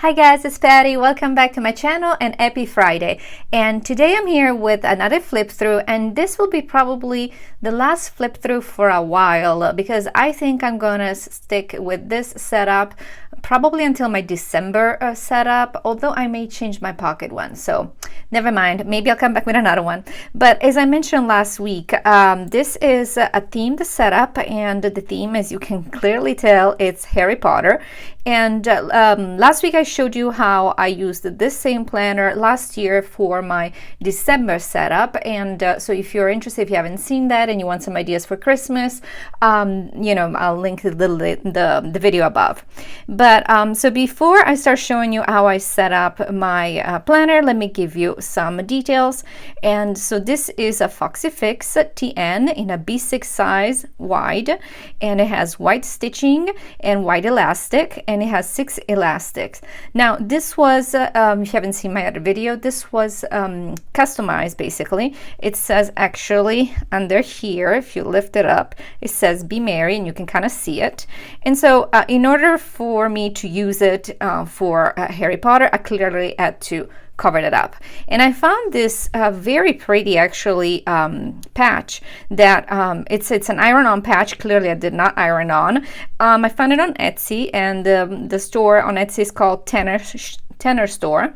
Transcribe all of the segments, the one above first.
Hi guys, it's Patty. Welcome back to my channel and happy Friday. And today I'm here with another flip through, and this will be probably the last flip through for a while because I think I'm gonna stick with this setup probably until my December setup, although I may change my pocket one, so never mind, maybe I'll come back with another one. But as I mentioned last week, this is a themed setup, and the theme, as you can clearly tell, it's Harry Potter. And last week I showed you how I used this same planner last year for my December setup, and so if you're interested, if you haven't seen that and you want some ideas for Christmas, I'll link the video above. But so before I start showing you how I set up my planner, let me give you some details. And so this is a Foxy Fix TN in a B6 size wide, and it has white stitching and white elastic, and it has 6 elastics. Now this was, if you haven't seen my other video, this was customized basically. It says actually under here, if you lift it up, it says Be Merry, and you can kind of see it. And so in order for me to use it for Harry Potter, I clearly had to cover it up. And I found this very pretty actually patch that it's an iron-on patch. Clearly I did not iron on. I found it on Etsy, and the store on Etsy is called Tanner Store.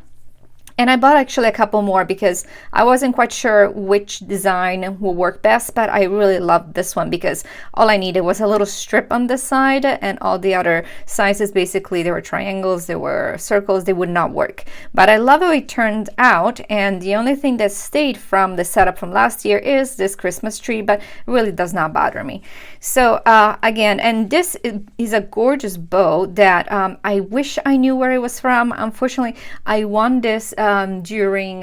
And I bought actually a couple more because I wasn't quite sure which design will work best, but I really loved this one because all I needed was a little strip on this side, and all the other sizes, basically there were triangles, there were circles, they would not work. But I love how it turned out, and the only thing that stayed from the setup from last year is this Christmas tree, but it really does not bother me. So again, and this is a gorgeous bow that I wish I knew where it was from. Unfortunately, I won this during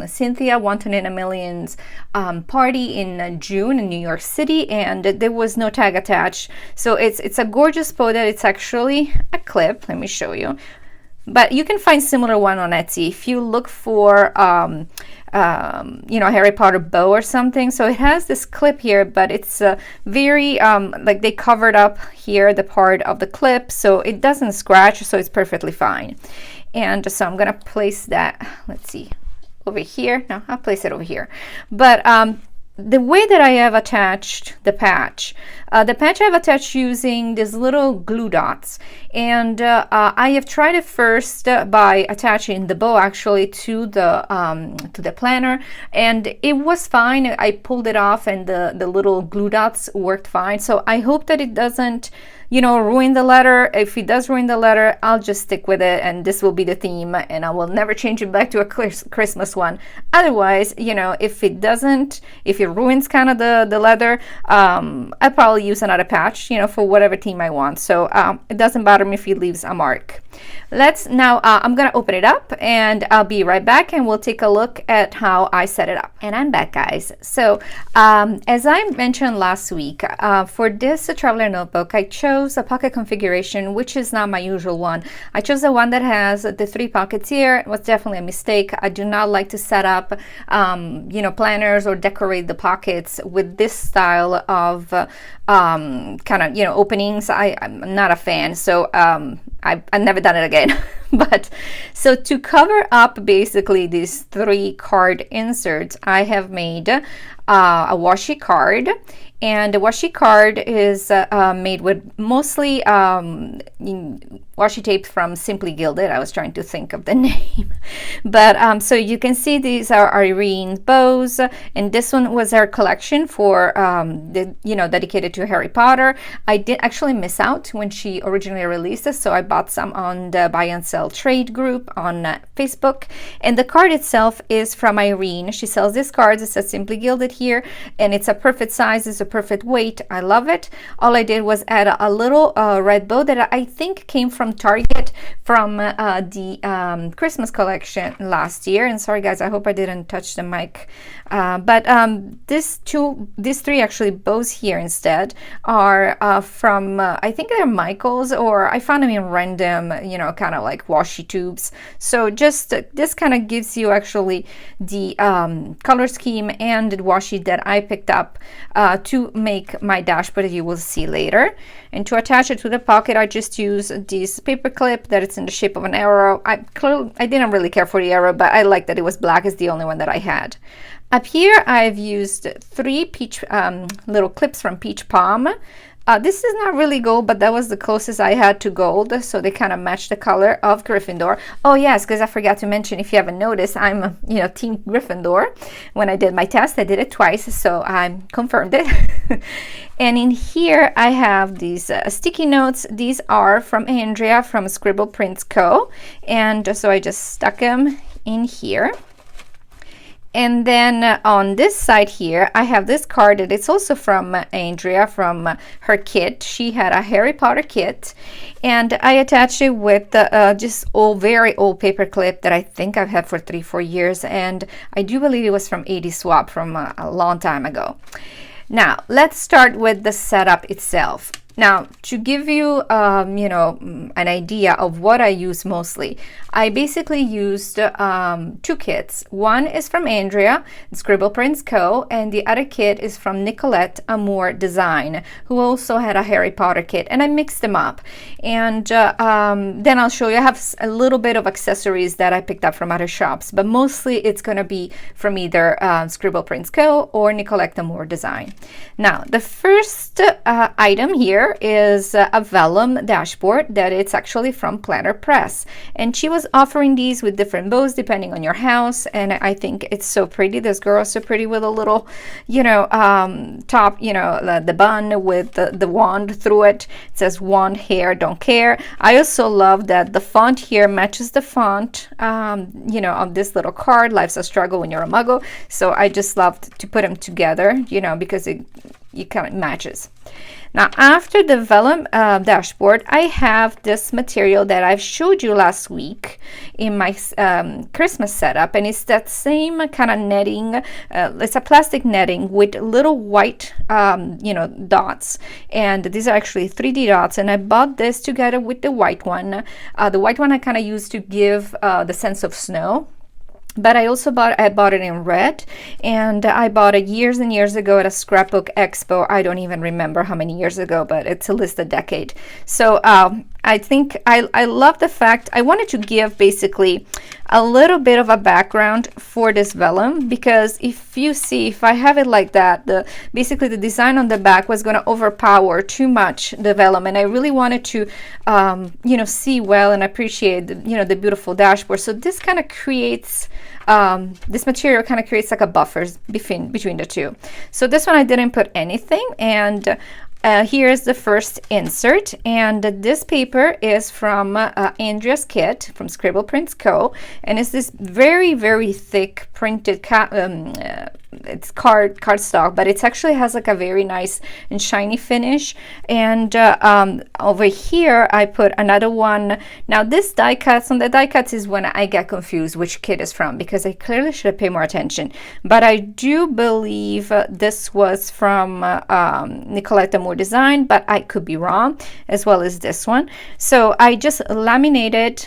Cynthia Wanted in a Million's party in June in New York City, and there was no tag attached. So it's a gorgeous bow that it's actually a clip. Let me show you. But you can find similar one on Etsy if you look for Harry Potter bow or something. So it has this clip here, but it's very like they covered up here the part of the clip so it doesn't scratch, so it's perfectly fine. And so I'm gonna place that, let's see, over here. No, I'll place it over here. But the way that I have attached the patch I have attached using these little glue dots, and I have tried it first by attaching the bow actually to the planner, and it was fine. I pulled it off, and the little glue dots worked fine. So I hope that it doesn't ruin the letter. If it does ruin the letter, I'll just stick with it, and this will be the theme, and I will never change it back to a Christmas one. Otherwise, if it ruins kind of the leather, I'll probably use another patch, for whatever theme I want. So it doesn't bother me if it leaves a mark. Let's now, I'm gonna open it up, and I'll be right back, and we'll take a look at how I set it up. And I'm back, guys. So as I mentioned last week, for this traveler notebook, I chose a pocket configuration, which is not my usual one. I chose the one that has the 3 pockets here. It was definitely a mistake. I do not like to set up planners or decorate the pockets with this style of kind of openings. I'm not a fan, so I've never done it again. But so to cover up basically these 3 card inserts, I have made a washi card. And the washi card is made with mostly washi tape from Simply Gilded. I was trying to think of the name. But so you can see these are Irene bows, and this one was our collection for dedicated to Harry Potter. I did actually miss out when she originally released this, so I bought some on the buy and sell trade group on Facebook. And the card itself is from Irene. She sells these cards. It says Simply Gilded here, and it's a perfect size. It's a perfect weight. I love it. All I did was add a little red bow that I think came from Target from the Christmas collection last year. And sorry guys, I hope I didn't touch the mic. But these 3 actually bows here instead are from I think they're Michael's, or I found them in random kind of like washi tubes. So just this kind of gives you actually the color scheme and the washi that I picked up to make my dashboard, you will see later. And to attach it to the pocket, I just use these this paper clip that it's in the shape of an arrow. I didn't really care for the arrow, but I liked that it was black. It's the only one that I had. Up here, I've used 3 peach little clips from Peach Palm. This is not really gold, but that was the closest I had to gold, so they kind of match the color of Gryffindor. Oh yes, because I forgot to mention, if you haven't noticed, I'm Team Gryffindor. When I did my test, I did it twice, so I confirmed it. And in here, I have these sticky notes. These are from Andrea from Scribble Prints Co. And so I just stuck them in here. And then on this side here, I have this card that it's also from Andrea, from her kit. She had a Harry Potter kit, and I attached it with just very old paper clip that I think I've had for 3-4 years, and I do believe it was from 80 Swap from a long time ago. Now, let's start with the setup itself. Now, to give you, an idea of what I use mostly, I basically used 2 kits. One is from Andrea, Scribble Prints Co., and the other kit is from Nicolette Amour Design, who also had a Harry Potter kit, and I mixed them up. And then I'll show you. I have a little bit of accessories that I picked up from other shops, but mostly it's going to be from either Scribble Prints Co. or Nicolette Amour Design. Now, the first item here is a vellum dashboard that it's actually from Planner Press, and she was offering these with different bows depending on your house, and I think it's so pretty. This girl is so pretty with a little top, the bun with the wand through it. It says wand hair don't care. I also love that the font here matches the font of this little card, Life's a Struggle When You're a Muggle. So I just loved to put them together, because it kind of matches. Now, after the vellum dashboard, I have this material that I've showed you last week in my Christmas setup, and it's that same kind of netting. It's a plastic netting with little white, dots, and these are actually 3D dots, and I bought this together with the white one. The white one I kind of used to give the sense of snow. But I also bought it in red, and I bought it years and years ago at a scrapbook expo. I don't even remember how many years ago, but it's at least a decade. So I think I love the fact I wanted to give basically a little bit of a background for this vellum, because if I have it like that, basically the design on the back was going to overpower too much the vellum, and I really wanted to see well and appreciate the beautiful dashboard. So this kind of creates this material kind of creates like a buffer between the two. So this one I didn't put anything, and here's the first insert, and this paper is from Andrea's kit from Scribble Prints Co. And it's this very, very thick printed it's cardstock, but it actually has like a very nice and shiny finish. And over here I put another one. Now this die cuts, on the die cuts is when I get confused which kit is from, because I clearly should have paid more attention, but I do believe this was from Nicolette Amour Design, but I could be wrong, as well as this one. So I just laminated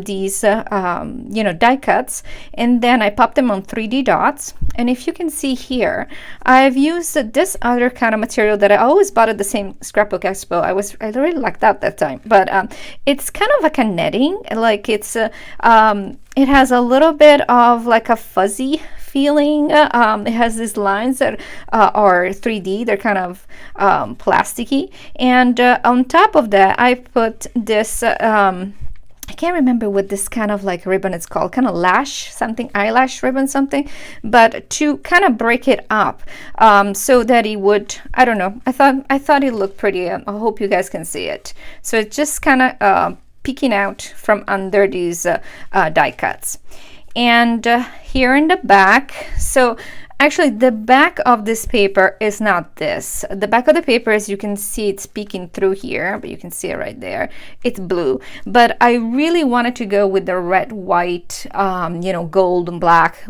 these die cuts, and then I popped them on 3D dots. And if you can see here, I've used this other kind of material that I always bought at the same scrapbook expo. I really liked that time, but it's kind of like a netting, like it's it has a little bit of like a fuzzy feeling. It has these lines that are 3D. They're kind of plasticky, and on top of that I put this I can't remember what this kind of like ribbon it's called, kind of eyelash ribbon something, but to kind of break it up so that it would, I don't know, I thought it looked pretty. I hope you guys can see it. So it's just kind of peeking out from under these die cuts. And here in the back, so actually the back of this paper is not this. The back of the paper, as you can see, it's peeking through here, but you can see it right there. It's blue, but I really wanted to go with the red, white, gold and black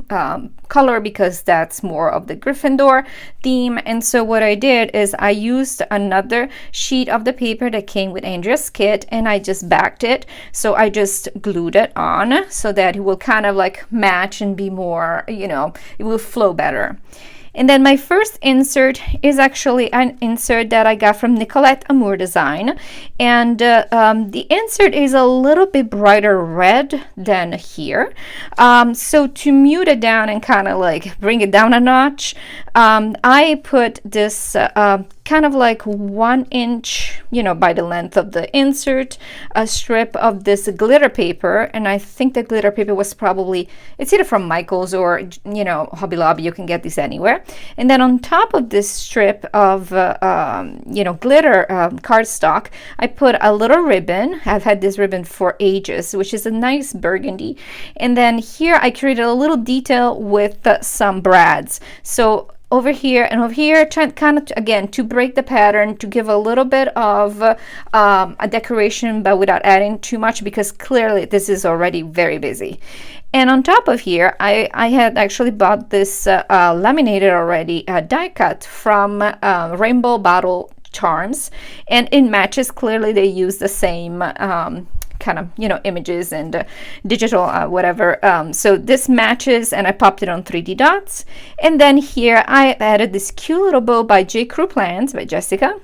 color, because that's more of the Gryffindor theme. And so what I did is I used another sheet of the paper that came with Andrea's kit, and I just backed it. So I just glued it on so that it will kind of like match and be more, it will flow better. And then my first insert is actually an insert that I got from Nicolette Amour Design, and the insert is a little bit brighter red than here. So to mute it down and kind of like bring it down a notch, I put this kind of like 1 inch, by the length of the insert, a strip of this glitter paper. And I think the glitter paper was probably, it's either from Michael's or, Hobby Lobby. You can get these anywhere. And then on top of this strip of, glitter cardstock, I put a little ribbon. I've had this ribbon for ages, which is a nice burgundy. And then here I created a little detail with some brads. So over here and over here, trying kind of again to break the pattern, to give a little bit of a decoration, but without adding too much, because clearly this is already very busy. And on top of here, I had actually bought this laminated already die cut from Rainbowbottlecharms, and it matches. Clearly they use the same kind of images and digital whatever, so this matches, and I popped it on 3D dots. And then here I added this cute little bow by J. Crew Plans by Jessica,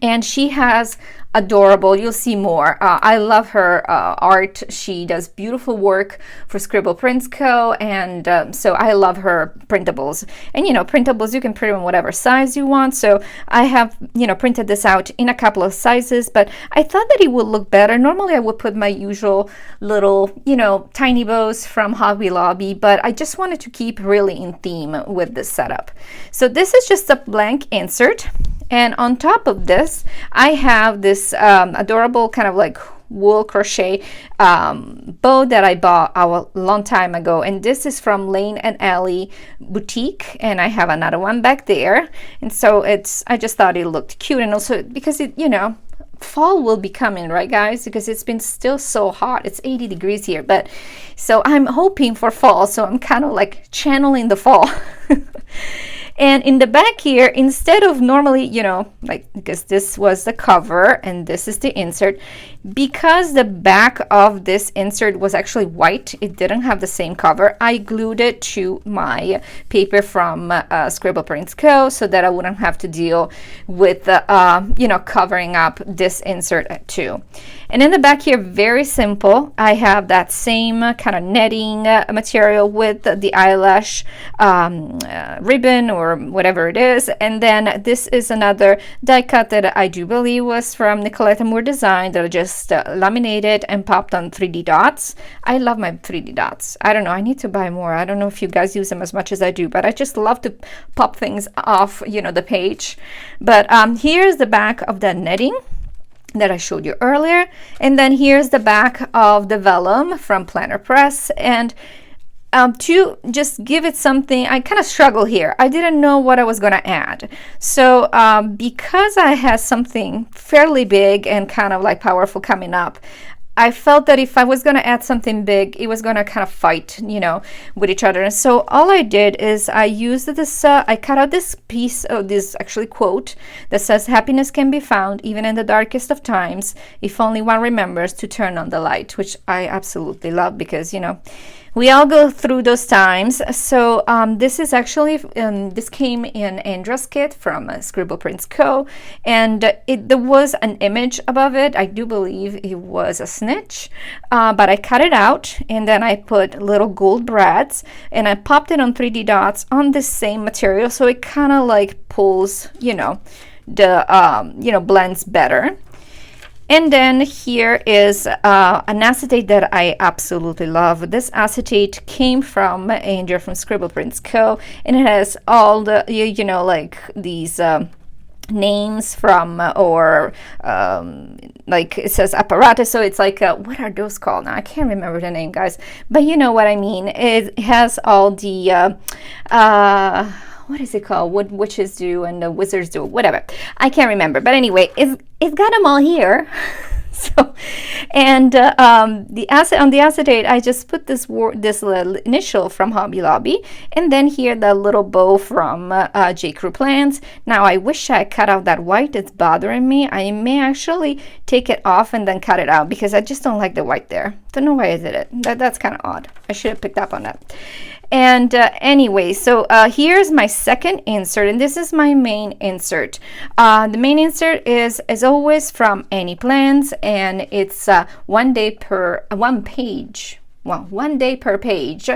and she has adorable, you'll see more, I love her art. She does beautiful work for Scribble Prints Co. And so I love her printables. And printables, you can print them whatever size you want. So I have printed this out in a couple of sizes, but I thought that it would look better. Normally I would put my usual little tiny bows from Hobby Lobby, but I just wanted to keep really in theme with this setup. So this is just a blank insert. And on top of this, I have this adorable kind of like wool crochet bow that I bought a long time ago. And this is from Lane and Alley Boutique. And I have another one back there. And so I just thought it looked cute. And also because fall will be coming, right guys? Because it's been still so hot. It's 80 degrees here. But so I'm hoping for fall. So I'm kind of like channeling the fall. And in the back here, instead of normally, because this was the cover and this is the insert, because the back of this insert was actually white, it didn't have the same cover, I glued it to my paper from Scribble Prints Co. so that I wouldn't have to deal with, covering up this insert too. And in the back here, very simple, I have that same kind of netting material with the eyelash ribbon or whatever it is. And then this is another die cut that I do believe was from Nicolette Amour Design that I just laminated and popped on 3D dots. I love my 3D dots. I don't know, I need to buy more. I don't know if you guys use them as much as I do, but I just love to pop things off, the page. But here's the back of the netting that I showed you earlier. And then here's the back of the vellum from Planner Press. And to just give it something, I kind of struggle here. I didn't know what I was going to add. So because I had something fairly big and kind of like powerful coming up, I felt that if I was going to add something big, it was going to kind of fight, with each other. And so all I did is I used this, I cut out this piece of this actually quote that says, "Happiness can be found even in the darkest of times, if only one remembers to turn on the light," which I absolutely love because, we all go through those times. So this is actually, this came in Andra's kit from Scribble Prints Co. And there was an image above it. I do believe it was a snitch, but I cut it out and then I put little gold brads and I popped it on 3D dots on the same material. So it kind of like pulls, blends better. And then here is an acetate that I absolutely love. This acetate came from Andrea from Scribble Prints Co. And it has all the, like these names from, like it says apparatus. So it's like, what are those called now? I can't remember the name, guys. But you know what I mean. It has all the... what is it called? What witches do and the wizards do, whatever. I can't remember. But anyway, it's got them all here. So, and on the acetate, I just put this little initial from Hobby Lobby, and then here the little bow from J. Crew Plans. Now I wish I cut out that white. It's bothering me. I may actually take it off and then cut it out because I just don't like the white there. Don't know why I did it. That's kind of odd. I should have picked up on that. And anyway, so here's my second insert, and this is my main insert. The main insert is, as always, from Any Plans, and it's 1 day per 1 page. Well, 1 day per page,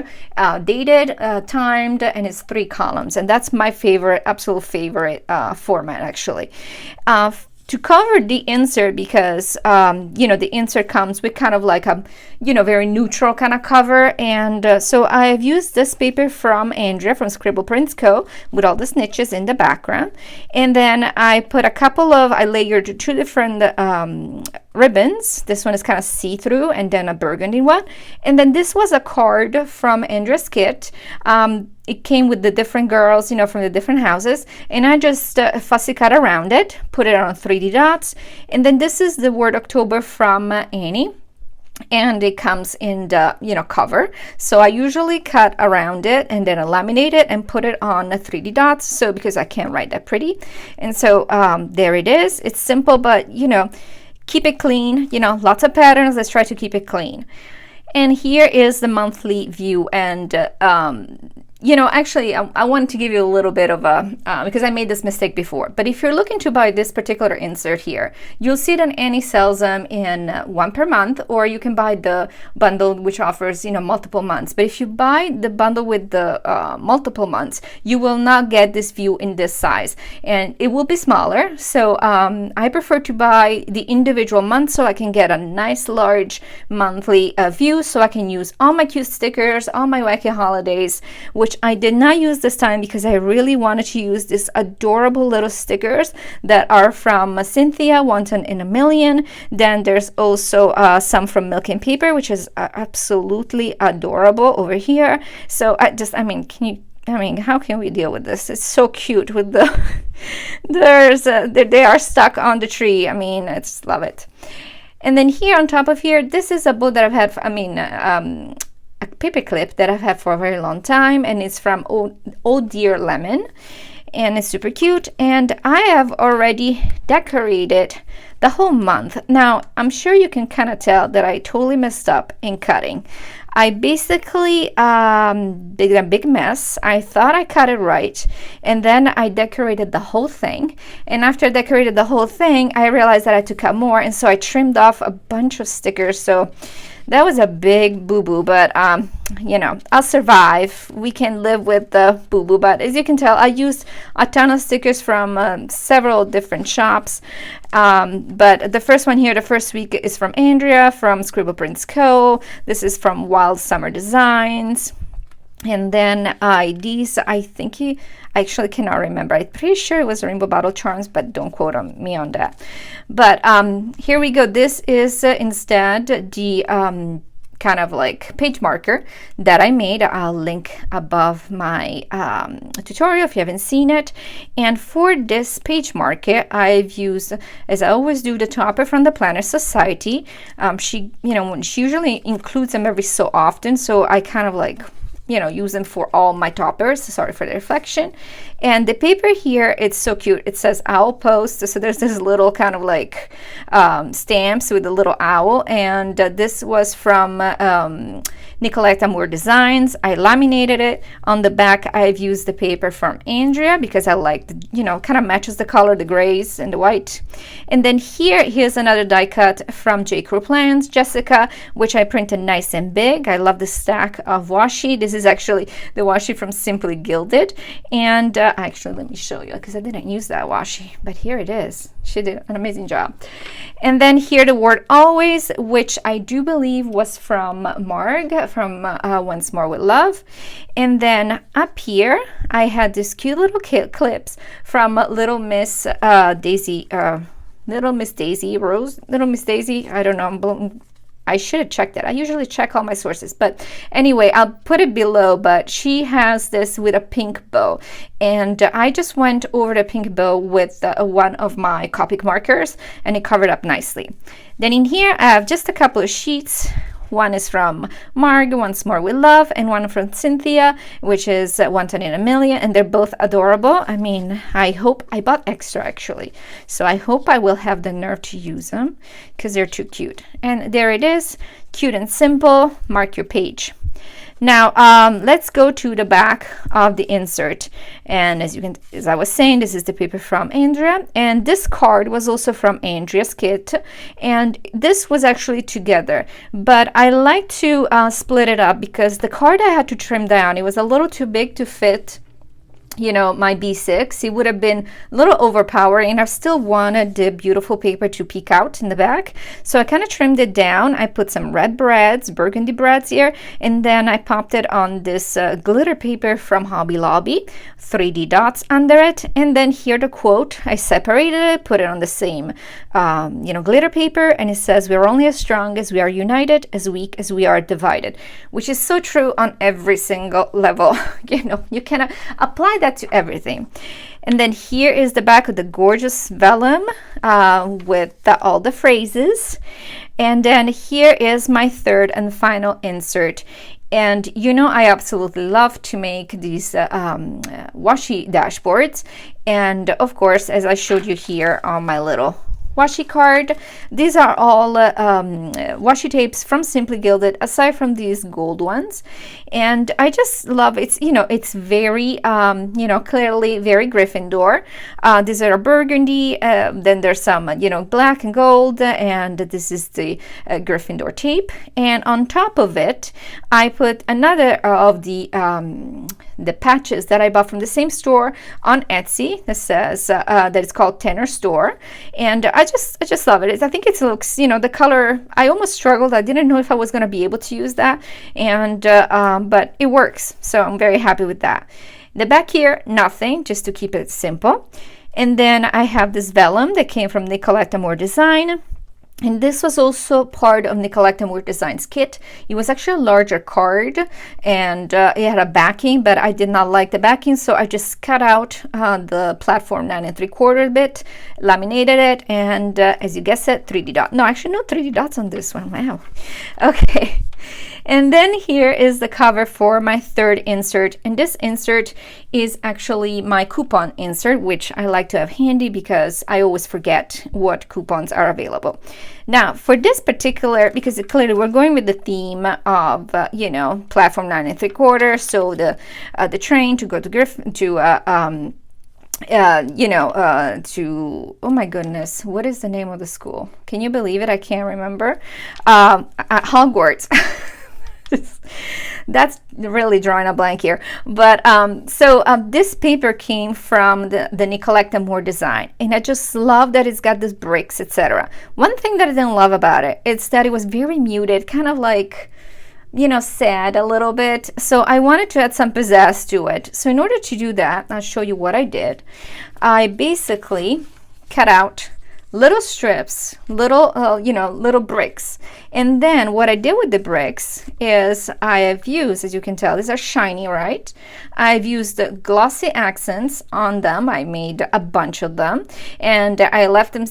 dated, timed, and it's 3 columns. And that's my favorite, absolute favorite format, actually. To cover the insert, because the insert comes with kind of like a very neutral kind of cover, and so I've used this paper from Andrea from Scribble Prints Co. with all the snitches in the background, and then I put I layered 2 different ribbons. This one is kind of see-through, and then a burgundy one, and then this was a card from Andrea's kit. It came with the different girls, from the different houses, and I just fussy cut around it, put it on 3D dots, and then this is the word October from Annie, and it comes in the cover. So I usually cut around it and then I laminate it and put it on the 3D dots, so because I can't write that pretty. And so there it is. It's simple, but keep it clean. Lots of patterns. Let's try to keep it clean. And here is the monthly view, and actually, I wanted to give you a little bit of a, because I made this mistake before, but if you're looking to buy this particular insert here, you'll see that Annie sells them in 1 per month, or you can buy the bundle, which offers, multiple months. But if you buy the bundle with the multiple months, you will not get this view in this size, and it will be smaller. So I prefer to buy the individual months so I can get a nice large monthly view, so I can use all my cute stickers, all my wacky holidays, which I did not use this time because I really wanted to use these adorable little stickers that are from Cynthia, Wanton in a Million. Then there's also some from Milk and Paper, which is absolutely adorable over here. So how can we deal with this? It's so cute with the, they are stuck on the tree. I just love it. And then here on top of here, this is a book that I've had, a paper clip that I've had for a very long time, and it's from Oh Dear Lemon, and it's super cute, and I have already decorated the whole month. Now, I'm sure you can kind of tell that I totally messed up in cutting. I basically did a big mess. I thought I cut it right, and then I decorated the whole thing, and after I decorated the whole thing, I realized that I had to cut more, and so I trimmed off a bunch of stickers. So that was a big boo-boo, but I'll survive. We can live with the boo-boo. But as you can tell, I used a ton of stickers from several different shops. But the first one here, the first week, is from Andrea from Scribble Prints Co. This is from Wild Summer Designs. And then these, I actually cannot remember. I'm pretty sure it was Rainbowbottlecharms, but don't quote me on that. But here we go. This is instead the kind of like page marker that I made. I'll link above my tutorial if you haven't seen it. And for this page marker, I've used, as I always do, the topper from the Planner Society. She usually includes them every so often, so I kind of like use them for all my toppers. Sorry for the reflection. And the paper here, it's so cute. It says Owl Post. So there's this little kind of like stamps with a little owl. And this was from Nicolette Amour Designs. I laminated it. On the back, I've used the paper from Andrea because I like the, kind of matches the color, the grays and the white. And then here's another die cut from J. Crew Plans, Jessica, which I printed nice and big. I love the stack of washi. This is actually the washi from Simply Gilded. And actually, let me show you because I didn't use that washi, but here it is. She did an amazing job. And then here the word Always, which I do believe was from Marg, from Once More With Love. And then up here, I had this cute little clips from Little Miss Daisy, Little Miss Daisy Rose, Little Miss Daisy, I don't know, I should have checked it. I usually check all my sources, but anyway, I'll put it below. But she has this with a pink bow, and I just went over the pink bow with one of my Copic markers, and it covered up nicely. Then in here, I have just a couple of sheets. One is from Marg, Once More With Love, and one from Cynthia, which is Wanton in a Million, and they're both adorable. I mean, I hope I bought extra actually, so I hope I will have the nerve to use them because they're too cute. And there it is, cute and simple. Mark your page. Now, let's go to the back of the insert. And as I was saying, this is the paper from Andrea. And this card was also from Andrea's kit. And this was actually together. But I like to split it up because the card I had to trim down, it was a little too big to fit, you know, my B6. It would have been a little overpowering. I still wanted the beautiful paper to peek out in the back. So I kind of trimmed it down. I put some red brads, burgundy brads here, and then I popped it on this glitter paper from Hobby Lobby, 3D dots under it. And then here the quote, I separated it, put it on the same, you know, glitter paper, and it says, "We're only as strong as we are united, as weak as we are divided," which is so true on every single level. You know, you can apply that to everything. And then here is the back of the gorgeous vellum with all the phrases. And then here is my third and final insert. And you know, I absolutely love to make these washi dashboards. And of course, as I showed you here on my little washi card, these are all washi tapes from Simply Gilded, aside from these gold ones. And I just love it. You know, it's very you know, clearly very Gryffindor. These are burgundy, then there's some you know, black and gold, and this is the Gryffindor tape. And on top of it, I put another of the patches that I bought from the same store on Etsy that says that it's called Tenor Store. And I just love it. I think it looks, you know, the color, I almost struggled. I didn't know if I was going to be able to use that, and but it works, so I'm very happy with that. The back here, nothing, just to keep it simple. And then I have this vellum that came from Nicoletta Moore Design. And this was also part of Nicoletta Moore Design's kit. It was actually a larger card, and it had a backing, but I did not like the backing, so I just cut out the platform 9 3/4 bit, laminated it, and as you guessed it, 3D dot. No, actually no 3D dots on this one. Wow. Okay. And then here is the cover for my third insert, and this insert is actually my coupon insert, which I like to have handy because I always forget what coupons are available. Now for this particular, because clearly we're going with the theme of you know, platform 9 3/4, so the train to go to you know, to, oh my goodness, what is the name of the school? Can you believe it? I can't remember. Hogwarts. That's really drawing a blank here. But so this paper came from the Nicoletta Moore Design, and I just love that it's got these bricks, etc. One thing that I didn't love about it is that it was very muted, kind of like, you know, sad a little bit. So I wanted to add some pizzazz to it. So in order to do that, I'll show you what I did. I basically cut out little strips, little you know, little bricks. And then what I did with the bricks is I have used, as you can tell, these are shiny, right? I've used the glossy accents on them. I made a bunch of them, and I left them,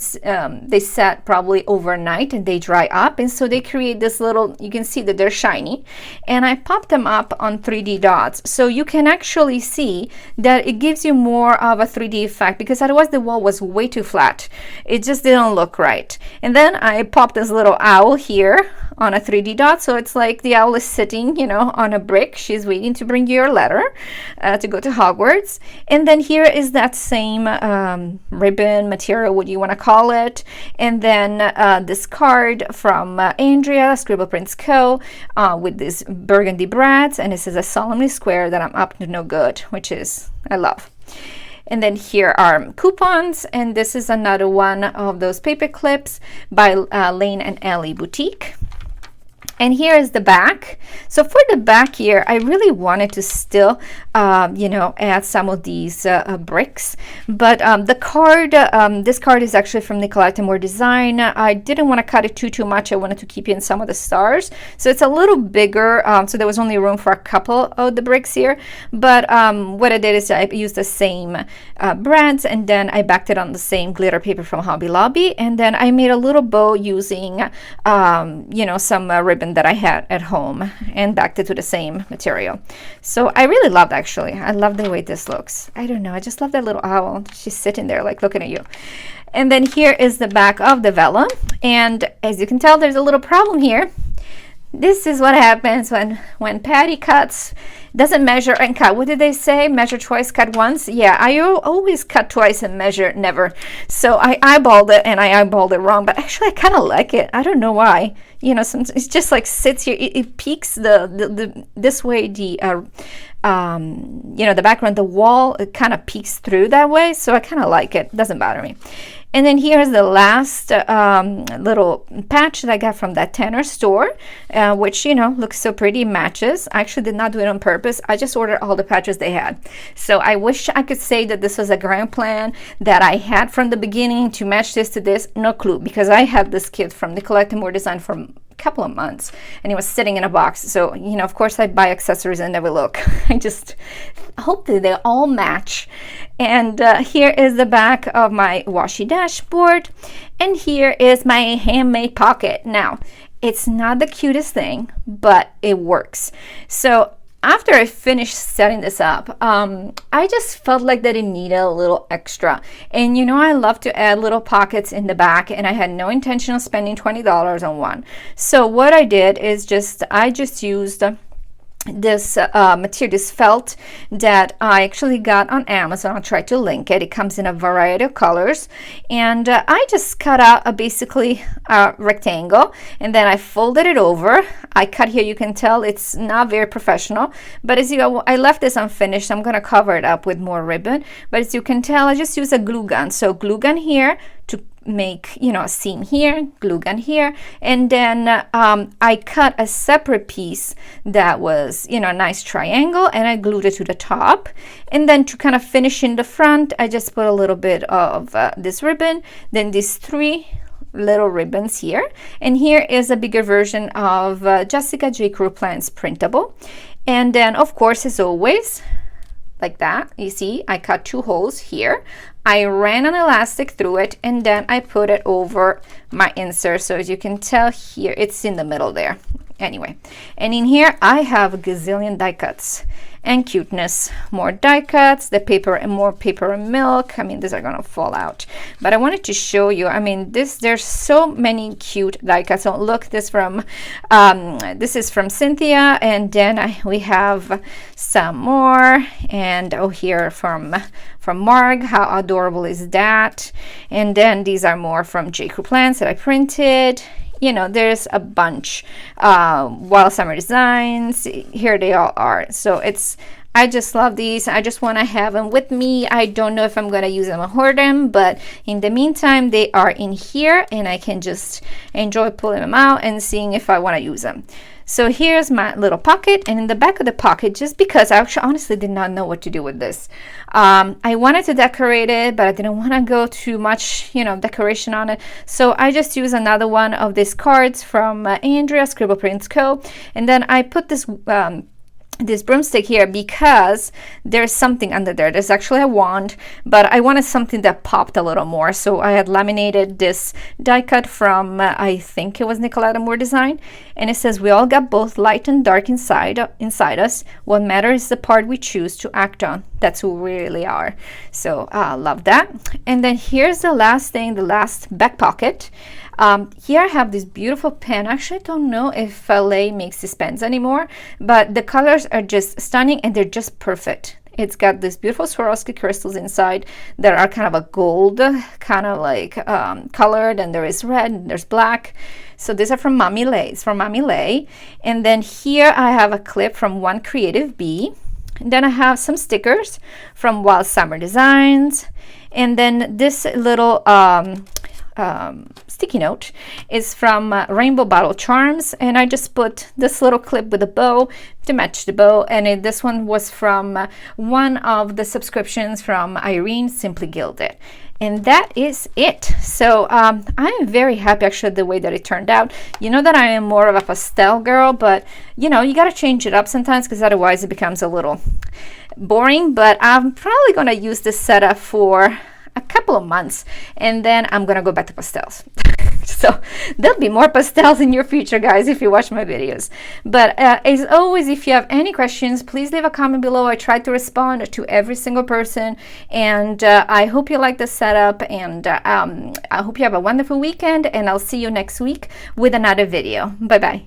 they sat probably overnight, and they dry up, and so they create this little, you can see that they're shiny, and I popped them up on 3D dots. So you can actually see that it gives you more of a 3D effect, because otherwise the wall was way too flat. It just didn't look right. And then I popped this little owl here on a 3D dot, so it's like the owl is sitting, you know, on a brick. She's waiting to bring you your letter to go to Hogwarts. And then here is that same ribbon material, what you want to call it. And then this card from Andrea, Scribble Prints Co. With these burgundy brads, and it says, "I solemnly swear that I'm up to no good," which is, I love. And then here are coupons, and this is another one of those paper clips by Lane and Ellie Boutique. And here is the back. So for the back here, I really wanted to still, you know, add some of these bricks. But the card, this card is actually from Nicoletta Moore Design. I didn't want to cut it too much. I wanted to keep in some of the stars. So it's a little bigger. So there was only room for a couple of the bricks here. But what I did is I used the same brands, and then I backed it on the same glitter paper from Hobby Lobby. And then I made a little bow using, you know, some ribbon that I had at home, and backed it to the same material. So I really loved, actually, I love the way this looks. I don't know, I just love that little owl. She's sitting there like looking at you. And then here is the back of the vellum, and as you can tell, there's a little problem here. this is what happens when Patty cuts, doesn't measure and cut. What did they say? Measure twice, cut once? Yeah, I always cut twice and measure never. So I eyeballed it, and I eyeballed it wrong, but actually I kind of like it. I don't know why. You know, it's just like sits here. It peaks the this way, the you know, the background, the wall, it kind of peeks through that way. So I kind of like it. Doesn't bother me. And then here's the last little patch that I got from that Tanner store, which, you know, looks so pretty, matches. I actually did not do it on purpose. I just ordered all the patches they had. So I wish I could say that this was a grand plan that I had from the beginning to match this to this. No clue, because I had this kit from the Collect More design for a couple of months, and it was sitting in a box. So, you know, of course I buy accessories and never look. I just hope that they all match. And here is the back of my washi dashboard, and here is my handmade pocket. Now, it's not the cutest thing, but it works. So after I finished setting this up, I just felt like that it needed a little extra. And you know, I love to add little pockets in the back, and I had no intention of spending $20 on one. So what I did is I just used this material, this felt that I actually got on Amazon. I'll try to link it. It comes in a variety of colors, and I just cut out basically a rectangle, and then I folded it over. I cut here. You can tell it's not very professional, but as I left this unfinished. I'm going to cover it up with more ribbon, but as you can tell, I just use a glue gun. So glue gun here to make, you know, a seam here, glue gun here, and then I cut a separate piece that was, you know, a nice triangle, and I glued it to the top. And then to kind of finish in the front, I just put a little bit of this ribbon, then these 3 little ribbons here, and here is a bigger version of Jessica J. Crew Plans printable. And then of course, as always, like that, you see I cut 2 holes here. I ran an elastic through it, and then I put it over my insert. So as you can tell here, it's in the middle there. Anyway, and in here I have a gazillion die cuts and cuteness, more die cuts, the paper and more paper and milk. I mean, these are gonna fall out, but I wanted to show you. I mean, there's so many cute die cuts. So look, this is from Cynthia, and then we have some more, and here from Marg. How adorable is that? And then these are more from J. Crew Plans that I printed. You know, there's a bunch. Wild Summer Designs, here they all are. So I just love these. I just want to have them with me. I don't know if I'm going to use them or hoard them, but in the meantime, they are in here, and I can just enjoy pulling them out and seeing if I want to use them. So here's my little pocket, and in the back of the pocket, just because I actually honestly did not know what to do with this. I wanted to decorate it, but I didn't want to go too much, you know, decoration on it. So I just used another one of these cards from Andrea, Scribble Prints Co. And then I put this broomstick here because there's something under there. There's actually a wand, but I wanted something that popped a little more. So I had laminated this die cut from I think it was Nicoletta Moore Design, and it says, "We all got both light and dark inside us. What matters is the part we choose to act on. That's who we really are." So I love that. And then here's the last thing, the last back pocket. Here I have this beautiful pen. Actually, I don't know if Lay makes these pens anymore, but the colors are just stunning, and they're just perfect. It's got this beautiful Swarovski crystals inside that are kind of a gold, kind of like colored, and there is red and there's black. So these are from Mommy Lay. It's from Mommy Lay. And then here I have a clip from One Creative Bee. And then I have some stickers from Wild Summer Designs. And then this little sticky note is from Rainbowbottlecharms, and I just put this little clip with a bow to match the bow, and this one was from one of the subscriptions from Irene, Simply Gilded. And that is it. So I am very happy actually the way that it turned out. You know that I am more of a pastel girl, but you know, you got to change it up sometimes, because otherwise it becomes a little boring. But I'm probably going to use this setup for a couple of months, and then I'm gonna go back to pastels. So there'll be more pastels in your future, guys, if you watch my videos. But as always, if you have any questions, please leave a comment below. I try to respond to every single person, and I hope you like the setup, and I hope you have a wonderful weekend, and I'll see you next week with another video. Bye bye.